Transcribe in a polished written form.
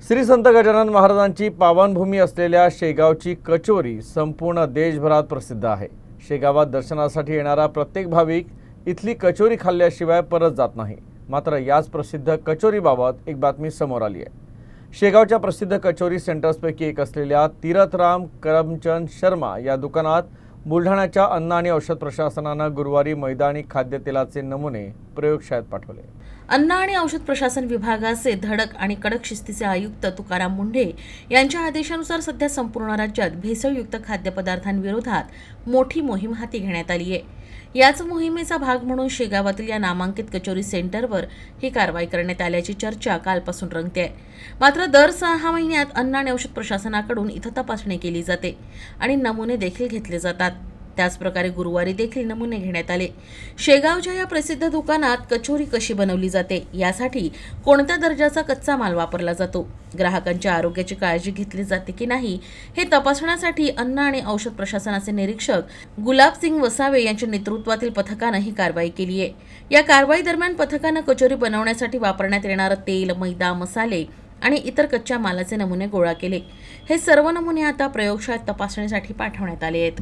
श्री संत गजानन महाराजांची पावनभूमी असलेल्या शेगावची कचोरी संपूर्ण देशभरात प्रसिद्ध आहे। शेगावात दर्शनासाठी येणारा प्रत्येक भाविक इथली कचोरी खाल्ल्याशिवाय परत जात नाही। मात्र याच प्रसिद्ध कचोरीबाबत एक बातमी समोर आली आहे। शेगावच्या प्रसिद्ध कचोरी सेंटर्सपैकी एक असलेल्या तीरथराम करमचंद शर्मा या दुकानात बुलढाण्याच्या अन्न आणि औषध प्रशासनानं गुरुवारी मैदानी खाद्यतेलाचे नमुने प्रयोगशाळेत पाठवले। अन्न आणि औषध प्रशासन विभागाचे धडक आणि कडक शिस्तीचे आयुक्त तुकाराम मुंढे यांच्या आदेशानुसार सध्या संपूर्ण राज्यात भेसळयुक्त खाद्यपदार्थांविरोधात मोठी मोहीम हाती घेण्यात आली आहे। याच मोहिमेचा भाग म्हणून शेगावातील या नामांकित कचोरी सेंटरवर ही कारवाई करण्यात आल्याची चर्चा कालपासून रंगते आहे। मात्र दर 6 महिन्यात अन्न आणि औषध प्रशासनाकडून इथं तपासणी केली जाते आणि नमुने देखील घेतले जातात। त्याचप्रकारे गुरुवारी देखील नमुने घेण्यात आले। शेगावच्या या प्रसिद्ध दुकानात कचोरी कशी बनवली जाते, यासाठी कोणत्या दर्जाचा कच्चा माल वापरला जातो, ग्राहकांच्या आरोग्याची काळजी घेतली जाते की नाही हे तपासण्यासाठी अन्न आणि औषध प्रशासनाचे निरीक्षक गुलाबसिंग वसावे यांच्या नेतृत्वातील पथकानं ही कारवाई केली आहे। या कारवाई दरम्यान पथकानं कचोरी बनवण्यासाठी वापरण्यात येणारं तेल, मैदा, मसाले आणि इतर कच्च्या मालाचे नमुने गोळा केले। हे सर्व नमुने आता प्रयोगशाळेत तपासणीसाठी पाठवण्यात आले आहेत।